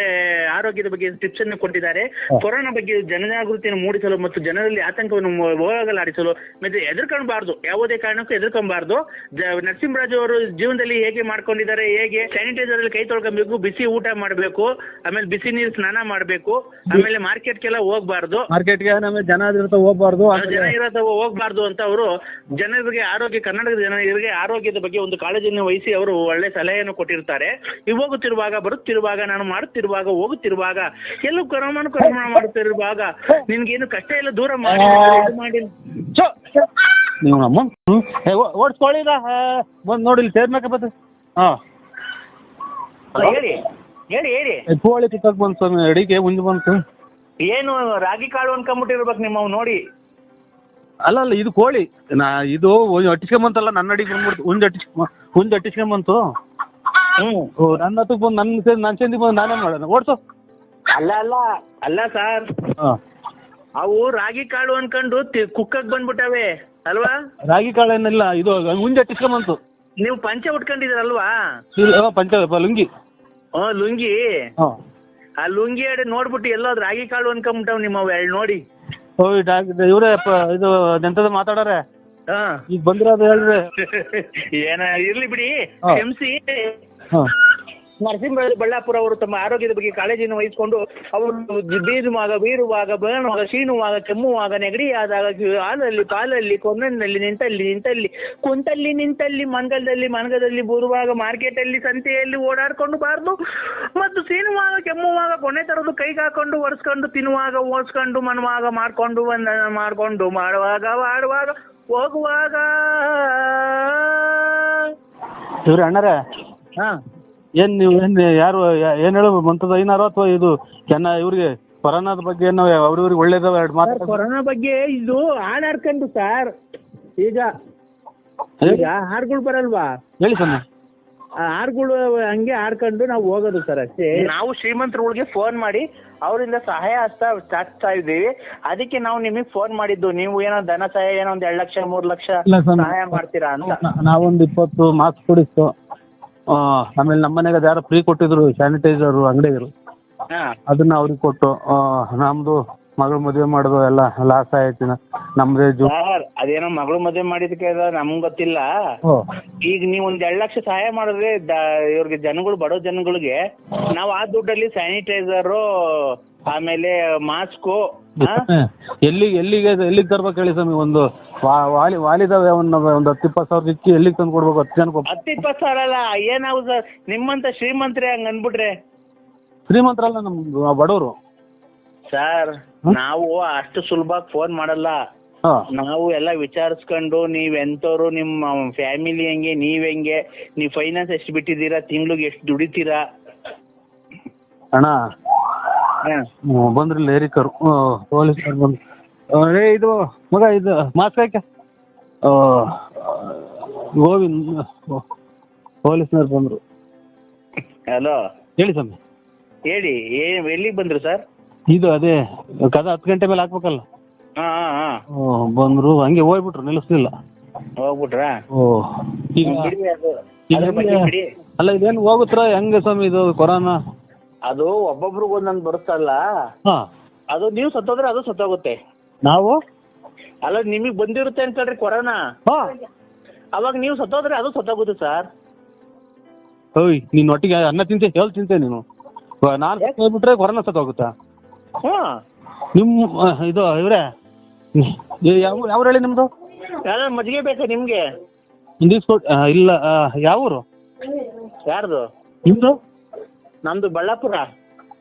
H: ಆರೋಗ್ಯದ ಬಗ್ಗೆ ಟಿಪ್ಸ್ ಅನ್ನು ಕೊಟ್ಟಿದ್ದಾರೆ. ಕೊರೋನಾ ಬಗ್ಗೆ ಜನಜಾಗೃತಿಯನ್ನು ಮೂಡಿಸಲು ಮತ್ತು ಜನರಲ್ಲಿ ಆತಂಕವನ್ನು ಹೋಗಲಾಡಿಸಲು ಮತ್ತೆ ಎದುರ್ಕೊಳ್ಬಾರ್ದು, ಯಾವುದೇ ಕಾರಣಕ್ಕೂ ಎದುರ್ಕೊಬಾರ್ದು. ನರಸಿಂಹರಾಜು ಅವರು ಜೀವನದಲ್ಲಿ ಹೇಗೆ ಮಾಡ್ಕೊಂಡಿದ್ದಾರೆ, ಹೇಗೆ ಸ್ಯಾನಿಟೈಸರ್ ಅಲ್ಲಿ ಕೈ ತೊಳ್ಕೊಬೇಕು, ಬಿಸಿ ಊಟ ಮಾಡಬೇಕು, ಆಮೇಲೆ ಬಿಸಿ ನೀರು ಸ್ನಾನ ಮಾಡಬೇಕು, ಆಮೇಲೆ ಮಾರ್ಕೆಟ್ಗೆಲ್ಲ ಹೋಗ್ಬಾರ್ದು,
G: ಮಾರ್ಕೆಟ್ಗೆ ಜನ ಹೋಗ್ಬಾರ್ದು,
H: ಜನ ಇರೋ ಹೋಗ್ಬಾರ್ದು ಅಂತ ಅವರು ಜನರಿಗೆ ಕರ್ನಾಟಕದ ಜನರಿಗೆ ಆರೋಗ್ಯದ ಬಗ್ಗೆ ಒಂದು ಕಾಳಜಿಯನ್ನು ವಹಿಸಿ ಅವರು ಒಳ್ಳೆ ಸಲಹೆಯನ್ನು ಕೊಟ್ಟಿರ್ತಾರೆ. ಹೋಗುತ್ತಿರುವಾಗ, ಬರುತ್ತಿರುವಾಗ, ನಾನು ಮಾಡುತ್ತಿರುವಾಗ, ಹೋಗುತ್ತಿರುವಾಗ, ಎಲ್ಲೂ ಕರೋನಾ ಮಾಡುತ್ತಿರುವಾಗ ನಿನ್ಗೇನು ಕಷ್ಟ ಇಲ್ಲ, ದೂರ ಮಾಡಿ
G: ಓಡಿಸ್ಕೊಳ್ಳಿದ ಬಂದು ನೋಡಿ ಸೇರ್ಬೇಕ ಬತ್ತ.
H: ಹೇಳಿ ಹೇಳಿ ಹೇಳಿ.
G: ಕೋಳಿ ಕಿತ್ತಕ್ ಬಂತು ಸ್ವಾಮಿ, ಅಡಿಗೆ ಮುಂದೆ ಬಂತು.
H: ಏನು ರಾಗಿ ಕಾಳು ಅನ್ಕೊಂಬಿಟ್ಟಿರ್ಬೇಕು ನಿಮ್ಮವ್ ನೋಡಿ.
G: ಅಲ್ಲ ಇದು ಕೋಳಿ ಇದು ಅಟ್ಟಿಸ್ಕೊಂಬಂತಲ್ಲ, ನನ್ನ ಅಡಿಗೆ ಬಂದ್ಬಿಡ್ತು. ಹುಂಜ್ ಅಟ್ಟಿಸ್ಕೊಂಬಂತು. ನನ್ನ ಹತ್ತಕ್ಕೆ ಬಂದು ನನ್ನ ಚೆಂದಿ ಬಂದು ನಾನೇ ಮಾಡೋಣ ಓಡ್ಸು.
H: ಅಲ್ಲ ಸರ್, ಅವು ರಾಗಿ ಕಾಳು ಅನ್ಕೊಂಡು ಕುಕ್ಕಕ್ ಬಂದ್ಬಿಟ್ಟವೆ ಅಲ್ವಾ?
G: ರಾಗಿ ಕಾಳು ಏನಿಲ್ಲ, ಇದು ಹುಂಜ್ ಅಟ್ಟಿಸ್ಕೊಂಬಂತು.
H: ನೀವು ಪಂಚೆ ಉಟ್ಕೊಂಡಿದ್ದೀರಲ್ವಾ?
G: ಪಂಚೆ ಲುಂಗಿ.
H: ಲುಂಗಿ. ಆ ಲುಂಗಿ ಅಡೆ ನೋಡ್ಬಿಟ್ಟು ಎಲ್ಲೋ ರಾಗಿ ಕಾಳು ಅನ್ಕೊಂಬಿಟ್ಟವ್ ನಿಮ್ಮವ್ ನೋಡಿ.
G: ಇವ್ರೇ ಇದು ಎಂತದ ಮಾತಾಡಾರೆ ಈಗ ಬಂದಿರೋದು ಹೇಳ್ರಿ.
H: ಏನ ಇರ್ಲಿ ಬಿಡಿ, ಕ್ಷಮಿಸಿ. ನರಸಿಂಹರಾಜು ಬಳ್ಳಾಪುರ ಅವರು ತಮ್ಮ ಆರೋಗ್ಯದ ಬಗ್ಗೆ ಕಾಳಜಿಯನ್ನು ವಹಿಸಿಕೊಂಡು ಅವರು ಬೀರುವಾಗ, ಬೇಣುವಾಗ, ಶೀನುವಾಗ, ಕೆಮ್ಮುವಾಗ, ನೆಗಡಿಯಾದಾಗ, ಹಾಲಲ್ಲಿ, ಪಾಲಲ್ಲಿ, ಕೊನ್ನಲ್ಲಿ, ನಿಂತಲ್ಲಿ, ಕುಂತಲ್ಲಿ, ನಿಂತಲ್ಲಿ, ಮನಗದಲ್ಲಿ, ಬೂರುವಾಗ, ಮಾರ್ಕೆಟಲ್ಲಿ, ಸಂತೆಯಲ್ಲಿ ಓಡಾಡ್ಕೊಂಡು ಮತ್ತು ಸೀನುವಾಗ, ಕೆಮ್ಮುವಾಗ, ಕೊನೆ ತರದು ಕೈಗೆ ಹಾಕೊಂಡು ಒರೆಸ್ಕೊಂಡು, ತಿನ್ನುವಾಗ, ಓಡಿಸ್ಕೊಂಡು, ಮನುವಾಗ, ಮಾಡ್ಕೊಂಡು ಮಾಡುವಾಗ, ಹೋಗುವಾಗ.
G: ಇವ್ರಿ ಅಣ್ಣರೇ, ನೀವು ಯಾರು ಏನ್ ಹೇಳು ಮಂತದ ಐನಾರು ಅಥವಾ ಇದು ಇವ್ರಿಗೆ ಕೊರೋನಾದ ಬಗ್ಗೆ ಏನು ಅವ್ರಿಗೆ ಒಳ್ಳೇದವ ಎರಡು ಮಾತು?
H: ಕೊರೋನಾ ಬಗ್ಗೆ ಇದು ಹಾಡಾಡ್ಕೊಂಡು ಸರ್, ಈಗ ಹಾಡ್ಗಳು ಬರಲ್ವಾ?
G: ಹೇಳಿ ಸರ್.
H: ಹಾಡ್ಗಳು ಹಂಗೆ ಹಾಡ್ಕೊಂಡು ನಾವು ಹೋಗೋದು ಸರ್ ಅಷ್ಟೇ. ನಾವು ಶ್ರೀಮಂತರುಗಳಿಗೆ ಫೋನ್ ಮಾಡಿ ಅವರಿಂದ ಸಹಾಯ ಚಾಚ್ತಾ ಇದ್ದೀವಿ. ಅದಕ್ಕೆ ನಾವು ನಿಮಗೆ ಫೋನ್ ಮಾಡಿದ್ದು. ನೀವು ಏನೋ ಧನ ಸಹಾಯ ಏನೋ 2 ಲಕ್ಷ 3 ಲಕ್ಷ ಸಹಾಯ ಮಾಡ್ತೀರಾ ಅಂತ.
G: ನಾವೊಂದು 20 ಮಾಸ್ಕ್ ಕೊಡಿಸ್ತು. ಆಮೇಲೆ ನಮ್ಮ ಮನೆಗೆ ಯಾರೋ ಫ್ರೀ ಕೊಟ್ಟಿದ್ರು ಸ್ಯಾನಿಟೈಸರ್ ಅಂಗಡಿಗರು, ಅದನ್ನ ಅವ್ರಿಗೆ ಕೊಟ್ಟು ನಮ್ದು ಮಗಳು ಮದುವೆ ಮಾಡೋದು ಎಲ್ಲ ಲಾಸ್ ಆಯ್ತು ನಮ್ದೇ
H: ಸರ್ ಅದೇನೋ ಮಗಳು ಮದುವೆ ಮಾಡಿದಕ್ಕೆ ನಮ್ಗೆ ಗೊತ್ತಿಲ್ಲ. ಈಗ ನೀವು ಒಂದ್ 2 ಲಕ್ಷ ಸಹಾಯ ಮಾಡಿದ್ರೆ ಇವ್ರಿಗೆ ಜನಗಳು, ಬಡೋ ಜನಗಳಿಗೆ ನಾವು ಆ ದುಡ್ಡಲ್ಲಿ ಸ್ಯಾನಿಟೈಸರು ಆಮೇಲೆ ಮಾಸ್ಕು
G: ಎಲ್ಲಿಗೆ ತರ್ಬೇಕು ಹೇಳಿ ಸ್ವಾಮಿ? ಒಂದು ವಾಲಿದಾವೆ ಒಂದು 10-20 ಸಾವಿರ ಇಕ್ಕಿ ಎಲ್ಲಿಗೆ ತಂದು ಕೊಡ್ಬೇಕು? 10 ಜನಕ್ಕೆ
H: 10-20 ಸಾವಿರ ಅಲ್ಲ, ಏನಾಗುದು ಸರ್ ನಿಮ್ಮಂತ ಶ್ರೀಮಂತರೇ ಹಂಗ ಅನ್ಬಿಟ್ರೆ?
G: ಶ್ರೀಮಂತರಲ್ಲ, ನಮ್ ಬಡವರು
H: ಸರ್. ನಾವು ಅಷ್ಟು ಸುಲಭವಾಗಿ ಫೋನ್ ಮಾಡಲ್ಲ. ನಾವು ಎಲ್ಲ ವಿಚಾರಿಸ್ಕೊಂಡು ನೀವ್ ಎಂತವ್ರು, ನಿಮ್ಮ ಫ್ಯಾಮಿಲಿ ಹೆಂಗೆ, ನೀವ್ ಹೆಂಗೆ, ನೀವ್ ಫೈನಾನ್ಸ್ ಎಷ್ಟು ಬಿಟ್ಟಿದ್ದೀರಾ, ತಿಂಗ್ಳಿಗೆ ಎಷ್ಟು ದುಡಿತೀರಾ?
G: ಅಣ್ಣ ಬಂದ್ರಿ ಲೇರಿಕರು ಪೊಲೀಸರು ಬಂದು, ಇದು ಮಗ ಇದು ಮಾಸ್ಕ್ ಹಾಕ ಗೋವಿಂದ್ ಪೊಲೀಸ್ನವ್ರು ಬಂದ್ರು.
H: ಹಲೋ
G: ಹೇಳಿ ಸ್ವಾಮಿ.
H: ಹೇಳಿ, ಎಲ್ಲಿಗೆ ಬಂದ್ರು ಸರ್?
G: ಇದು ಅದೇ ಕದ 10 ಗಂಟೆ ಮೇಲೆ ಹಾಕ್ಬೇಕಲ್ಲ. ಬಂದ್ರು, ಹಂಗೆ ಹೋಗ್ಬಿಟ್ರು, ನಿಲ್ಲಿಸ್ಲಿಲ್ಲ.
H: ಹೋಗ್ಬಿಟ್ರಾ?
G: ಅಲ್ಲ ಇದೇನು ಹೋಗುತ್ತಾ ಹೆಂಗೆ ಸ್ವಾಮಿ ಇದು ಕೊರೋನಾ?
H: ಅದು ಒಬ್ಬೊಬ್ರಿಗೆ ಒಂದೊಂದು ಬರುತ್ತಲ್ಲ, ಅದು ನೀವು ಸತ್ತೋದ್ರೆ ಅದು ಸತ್ತೋಗುತ್ತೆ.
G: ನಾವು
H: ಅಲ್ಲ ನಿಮಗ್ ಬಂದಿರುತ್ತೆ ಅನ್ಕೊಳ್ರಿ ಕೊರೋನಾ, ಅವಾಗ ನೀವು ಸತ್ತೋದ್ರೆ ಅದು ಸತ್ತೋಗುತ್ತೆ ಸರ್.
G: ಓಯ್ ನೀನ್ ಒಟ್ಟಿಗೆ ಅನ್ನ ತಿಂತೆ ಹೇಳಿ ತಿಂತೆ ನೀನು, ನಾನು ಹೇಳ್ಬಿಟ್ರೆ ಕೊರೋನಾ ಸತ್ತೋಗುತ್ತಾ? ನಿಮ್ಮ ಇದು ಇವ್ರೆ ಯಾವ ಹೇಳಿ ನಿಮ್ದು?
H: ಮಜ್ಜಿಗೆ ಬೇಕಾ ನಿಮ್ಗೆ?
G: ಇಲ್ಲ, ಯಾವ ಊರು?
H: ಯಾರ್ದು?
G: ನಿಮ್ದು?
H: ನಮ್ದು ಬಳ್ಳಾಪುರ.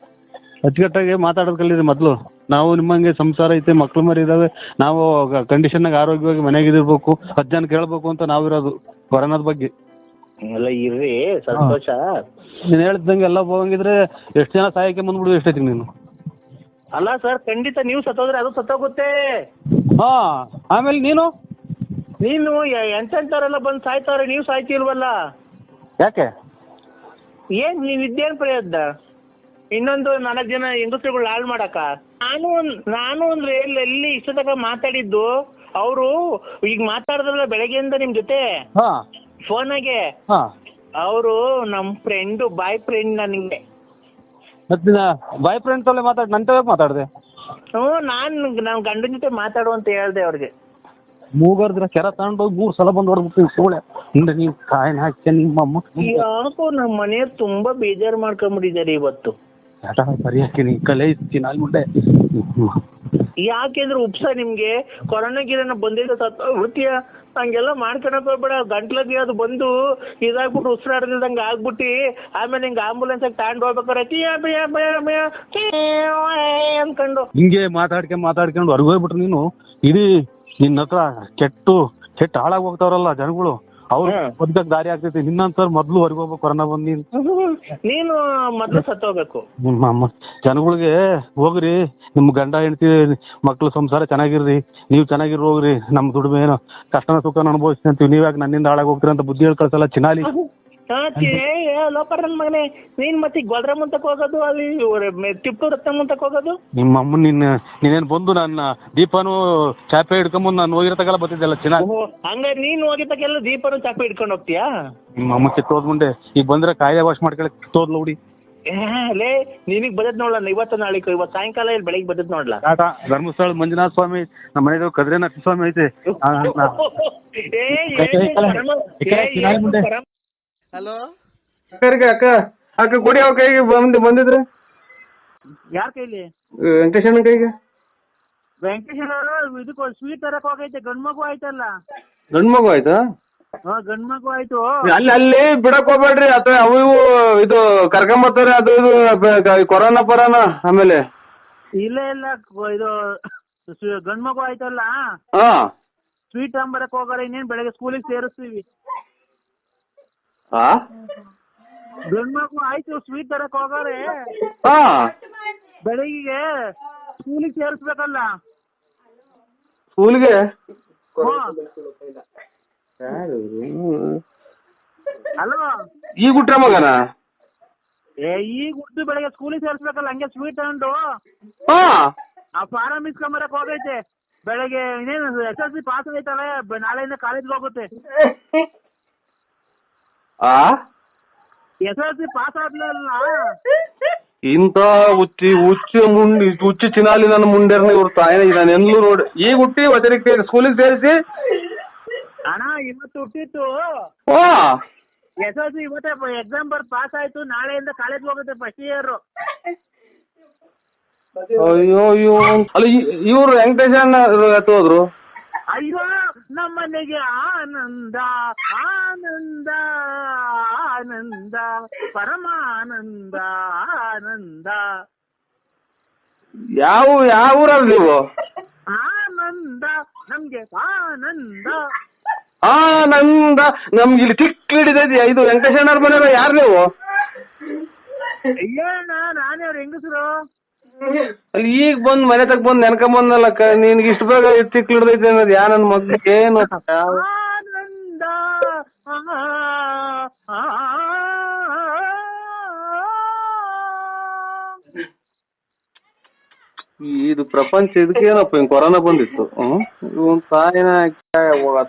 G: ಅಚ್ಚುಕಟ್ಟಾಗಿ ಮಾತಾಡೋದು ಕಲೀರಿ ಮೊದಲು. ನಾವು ನಿಮ್ಮಂಗೆ ಸಂಸಾರ ಐತೆ, ಮಕ್ಳು ಮರಿ ಇದಾವೆ, ನಾವು ಕಂಡೀಷನ್ನಾಗ ಆರೋಗ್ಯವಾಗಿ ಮನೆಯಾಗಿರ್ಬೇಕು, 10 ಜನ ಕೇಳಬೇಕು ಅಂತ ನಾವಿರೋದು ಕೊರೋನಾದ ಬಗ್ಗೆ.
H: ಎಲ್ಲ ಇರ್ರಿ, ಸಂತೋಷ.
G: ನೀನು ಹೇಳ್ದಂಗೆ ಎಲ್ಲ ಹೋಗಂಗಿದ್ರೆ ಎಷ್ಟು ಜನ ಸಹಾಯಕ್ಕೆ ಬಂದ್ಬಿಡು, ಎಷ್ಟೈತಿ ನೀನು?
H: ಅಲ್ಲ ಸರ್, ಖಂಡಿತ ನೀವು ಸತ್ತೋದ್ರೆ ಅದು ಸತ್ತೋಗುತ್ತೆ.
G: ಆಮೇಲೆ
H: ನೀನು ಎಂತೆಂಥವ್ರೆಲ್ಲ ಬಂದು ಸಾಯ್ತಾವ್ರೆ, ನೀವು ಸಾಯ್ತಿಲ್ವಲ್ಲ?
G: ಯಾಕೆ?
H: ಏನ್ ನೀವ್ ಇದ್ದೇನ್ ಪ್ರಯತ್ನ? ಇನ್ನೊಂದು 4 ಜನ ಹೆಂಗಸ್ರುಗಳು ಹಾಳು ಮಾಡಕ? ನಾನು ಅಂದ್ರೆ ಎಲ್ಲಿ ಇಷ್ಟದಾಗ ಮಾತಾಡಿದ್ದು, ಅವರು ಈಗ ಮಾತಾಡಿದ್ರಲ್ಲ ಬೆಳಗ್ಗೆಯಿಂದ ನಿಮ್ ಜೊತೆ ಫೋನಾಗೆ, ಅವರು ನಮ್ ಫ್ರೆಂಡ್, ಬಾಯ್ ಫ್ರೆಂಡ್. ನನಗೆ
G: ಬಾಯ್ ಫ್ರೆಂಡ್ ತಲೆ ಮಾತಾಡ್ದೆ.
H: ನಾನ್ ಗಂಡನ ಜೊತೆ ಮಾತಾಡು ಅಂತ ಹೇಳ್ದೆ ಅವ್ರಿಗೆ.
G: ಮೂಗರ್ದ್ರ ಕೆರ ತಗೊಂಡೋಗಿ 3 ಸಲ ಬಂದು ಹೊಡ್ಬಿಟ್ಟು ಸೋಳೆ ನೀವು ಕಾಯಿನ ಹಾಕಿ ನಿಮ್ಮಮ್ಮ.
H: ಯಾಕೋ ನಮ್ಮ ಮನೆಯವ್ರು ತುಂಬಾ ಬೇಜಾರು ಮಾಡ್ಕೊಂಡ್ಬಿಟ್ಟಿದ್ದಾರೆ ಇವತ್ತು.
G: ಸರಿ ಹಾಕಿನಿ ಕಲೆ ಮುಡ್ಡೆ.
H: ಯಾಕೆಂದ್ರೆ ಉಪ್ಸ ನಿಮ್ಗೆ ಕೊರೋನಾ ಗಿರೋನ ಬಂದಿದ್ದ ವೃತ್ತಿಯ ಹಂಗೆಲ್ಲ ಮಾಡ್ಕೊಳಕ್ ಹೋಗ್ಬೇಡ. ಗಂಟ್ಲಗೆ ಅದು ಬಂದು ಇದಾಗ್ಬಿಟ್ಟು ಉಸಿರಾಡ್ದಂಗೆ ಆಗ್ಬಿಟ್ಟು ಆಮೇಲೆ ಹಿಂಗೆ ಆಂಬುಲೆನ್ಸ್ ತಗೊಂಡು ಹೋಗ್ಬೇಕಾರೆ ಅನ್ಕೊಂಡು
G: ಹಿಂಗೆ ಮಾತಾಡ್ಕೊಂಡು ಹೊರಗೆ ಹೋಗ್ಬಿಟ್ರು ನೀನು. ಇಡೀ ನಿನ್ನ ಹತ್ರ ಕೆಟ್ಟ ಹಾಳಾಗಿ ಹೋಗ್ತಾವ್ರಲ್ಲ ಜನಗಳು, ಅವ್ರು ಬದುಕಕ್ ದಾರಿ ಆಗ್ತೈತಿ. ನಿನ್ನಂತರ ಮೊದ್ಲು ಹೊರಗೆ ಹೋಗ್ಬೇಕು, ಕೊರೋನಾ ಬಂದು
H: ನೀನು ಮೊದ್ಲು ಸತ್ತೋಗ್ಬೇಕು.
G: ಜನಗಳಿಗೆ ಹೋಗ್ರಿ, ನಿಮ್ ಗಂಡ ಹೆಂಡತಿ ಮಕ್ಳು ಸಂಸಾರ ಚೆನ್ನಾಗಿರ್ರಿ, ನೀವು ಚೆನ್ನಾಗಿರ್ ಹೋಗ್ರಿ, ನಮ್ ದುಡಿಮೆ ಏನೋ ಕಷ್ಟನ ಸುಖನ ಅನುಭವಿಸ್ತೀವಿ ಅಂತೀವಿ, ನೀವ್ಯಾಕೆ ನನ್ನಿಂದ ಹಾಳಾಗಿ ಹೋಗ್ತೀರಿ ಅಂತ ಬುದ್ಧಿ ಹೇಳ್ ಕಳ್ಸಲ್ಲ ಚಿನಾಲಿ.
H: ಲೋಪರ್ ನನ್ ಮಗನೇ, ನೀನ್ ಮತ್ತೆ ಗೊಲ್ರ ಮುಂತಕ್ ಹೋಗೋದು, ಅಲ್ಲಿ ತಿಪ್ಪು ರತ್ನ ಮುಂತಕ್ ಹೋಗೋದು.
G: ನಿಮ್ಮ ಅಮ್ಮ ನೀನೇನ್ ಬಂದು ನನ್ನ ದೀಪನು ಚಾಪೆ ಹಿಡ್ಕೊಂಬಂದು ನಾನು ಹೋಗಿರತಕ್ಕಲ್ಲ ಬರ್ತಿದ್ದಲ್ಲ ಚಿನಾಲಿ.
H: ಹಂಗ ನೀನ್ ಹೋಗಿದ್ದಕ್ಕೆಲ್ಲ ದೀಪನು ಚಾಪೆ ಹಿಡ್ಕೊಂಡು ಹೋಗ್ತೀಯಾ?
G: ನಿಮ್ಮ ಅಮ್ಮ ಕಿತ್ತೋದ್ ಮುಂದೆ ಈಗ ಬಂದ್ರೆ ಕಾಯ ವಾಶ್ ಮಾಡ್ಕೊಳಕ್ ಕಿತ್ತೋದ್ಲ ಹುಡಿ.
H: ಲೇ ನಿನಗ್ ಬದದ್ ನೋಡ್ಲ, ಇವತ್ತು ನಾಳಿಕ ಇವತ್ತು ಸಾಯಂಕಾಲ ಇಲ್ಲಿ ಬೆಳಿಗ್ಗೆ ಬದದ್ ನೋಡ್ಲಾ.
G: ಧರ್ಮಸ್ಥಳ ಮಂಜುನಾಥ ಸ್ವಾಮಿ, ನಮ್ಮ ಮನೆ ಕದ್ರಿ ನರಸಿಂಹ ಸ್ವಾಮಿ ಐತೆ.
F: ಹಲೋ
B: ಅಕ್ಕ ಕೊಡಿ, ಅವ್ರ ಕೈಗೆ ಬಂದಿದ್ರೆ.
H: ಯಾರ ಕೈಲಿ?
B: ವೆಂಕಟೇಶನ ಕೈಗೆ.
H: ವೆಂಕಟೇಶನ ಇದಕ್ಕೆ ಸ್ವೀಟ್ ತರಕ್ ಹೋಗೈತೆ. ಗಂಡ್ ಮಗು ಆಯ್ತಲ್ಲ.
B: ಗಂಡ್ ಮಗು ಆಯ್ತಾ?
H: ಗಂಡ್ ಮಗು ಆಯ್ತು.
B: ಅಲ್ಲಿ ಬಿಡಕ್ ಹೋಗ್ಬೇಡ್ರಿ, ಅಥವಾ ಅವು ಇವು ಇದು ಕರ್ಕೊಂಬರ್ತಾರೆ, ಅದು ಇದು ಕೊರೋನಾ ಪರೋನಾ. ಆಮೇಲೆ
H: ಇಲ್ಲ ಇದು ಗಂಡ್ ಮಗು ಆಯ್ತಲ್ಲ, ಸ್ವೀಟ್ ತಗೊಂಬರಕ್ ಹೋಗಾರ. ಇನ್ನೇನ್ ಬೆಳಗ್ಗೆ ಸ್ಕೂಲಿಗೆ ಸೇರಿಸ್ತೀವಿ. ಗಂಡ್ ಮಗು ಆಯ್ತು, ಸ್ವೀಟ್ ತರಕ್ ಹೋಗಾರೆ. ಬೆಳಗ್ಗೆ ಸ್ಕೂಲಿಗೆ ಸೇರಿಸ್ಬೇಕಲ್ಲ.
B: ಸ್ಕೂಲ್ಗೆ
H: ಅಲ್ವಾ?
B: ಈಗ ಹುಟ್ರ ಮಗನ?
H: ಈಗ ಹುಟ್ಟು ಬೆಳಗ್ಗೆ ಸ್ಕೂಲಿಗೆ ಸೇರಿಸ್ಬೇಕಲ್ಲ. ಹಂಗೆ ಸ್ವೀಟ್ ತಗೊಂಡು ಆ ಫಾರಂ ಇಸ್ಕೊಂಬರಕ್ ಹೋಗೈತೆ. ಬೆಳಗ್ಗೆ ಇನ್ನೇನು SSLC ಪಾಸ್ ಆಗೈತಲ್ಲ, ನಾಳೆಯಿಂದ ಕಾಲೇಜ್ಗೆ ಹೋಗುತ್ತೆ. SSLC ಪಾಸ್ ಆದ್ಮೇಲೆ
E: ಇಂತ ಹುಚ್ಚಿ ಚಿನಾಲಿ ನನ್ನ ಮುಂಡೆರ್ನ ಇವ್ರ ತಾಯಿನ ನಾನು ಎಲ್ಲೂ ನೋಡಿ ಈಗ ಹುಟ್ಟಿ ವಚನಕ್ಕೆ ಸ್ಕೂಲಿಗೆ ಸೇರಿಸಿ
H: ಅಣ್ಣ ಇವತ್ತು ಹುಟ್ಟಿತ್ತು
E: ಓ
H: SLC ಇವತ್ತೇ ಎಕ್ಸಾಮ್ ಬರ್ದು ಪಾಸ್ ಆಯ್ತು. ನಾಳೆಯಿಂದ ಕಾಲೇಜ್ ಹೋಗುತ್ತೆ ಫಸ್ಟ್ ಇಯರ್.
E: ಅಯ್ಯೋ ಅಲ್ಲ ಇವ್ರು ವೆಂಕಟೇಶ ಹೋದ್ರು.
H: ಅಯ್ಯೋ ನಮ್ಮನೆಗೆ ಆನಂದ ಆನಂದ ಆನಂದ ಪರಮಾನಂದ ಆನಂದ.
E: ಯಾವ ಊರಲ್ಲಿ ನೀವು?
H: ಆನಂದ ನಮ್ಗೆ ಆನಂದ
E: ಆನಂದ. ನಮ್ಗೆ ಇಲ್ಲಿ ಚಿಕ್ಕ ಹಿಡಿದೈತಿ. ಇದು ವೆಂಕಟೇಶಣ್ಣವ್ರ ಮನೆ ಯಾರು ನೀವು?
H: ಅಯ್ಯಣ್ಣ ನಾನೇ ಅವ್ರ ಹೆಂಗಸರು.
E: ಅಲ್ಲಿ ಈಗ ಬಂದ್ ಮನೆ ತಗ ಬಂದ್ ನೆನ್ಕೊಂಬಂದಲ್ಲ ನಿನ್ಗೆ ಇಷ್ಟು ಬೇಗ ಚಿಕ್ಕ ಹಿಡ್ದೈತಿ ಅನ್ನೋದು ಯಾ ನನ್ ಮಗ್ಳಿಗೆ ಏನು?
H: ಆನಂದ
E: ಇದು ಪ್ರಪಂಚ ಇದಕ್ಕೇನಪ್ಪ ಹಿಂಗ್ ಕೊರೋನಾ ಬಂದಿತ್ತು. ಇವನ್ ತಾಯಿನ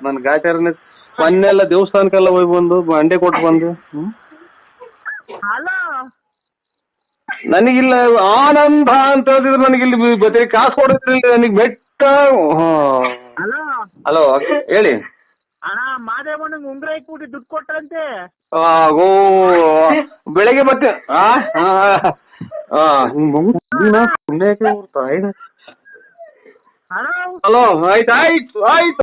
E: ನನ್ ಗಾಟ್ಯಾರನೇ ಮೊನ್ನೆಲ್ಲ ದೇವಸ್ಥಾನಕ್ಕೆಲ್ಲ ಹೋಗಿ ಬಂದು ಅಂಡೆ ಕೊಟ್ಟು ಬಂದು ನನಗಿಲ್ಲ ಆನಂದ ಅಂತ ಹೇಳಿದ್ರೆ ನನಗಿಲ್ಲಿ ಬರೀ ಕಾಸು ಕೊಡೋದ್ರಲ್ಲಿ ನನಗೆ ಬೆಟ್ಟ. ಹಲೋ ಹೇಳಿ
H: ಅಣ್ಣ ಮಾದೇವಣ್ಣಂಗ್ ಉಂಗ್ರ ಇಟ್ಬಿಟ್ಟು ದುಡ್ಡು ಕೊಟ್ರಂತೆ.
E: ಓ ಬೆಳಗ್ಗೆ ಮತ್ತೆ ಹಲೋ ಆಯ್ತು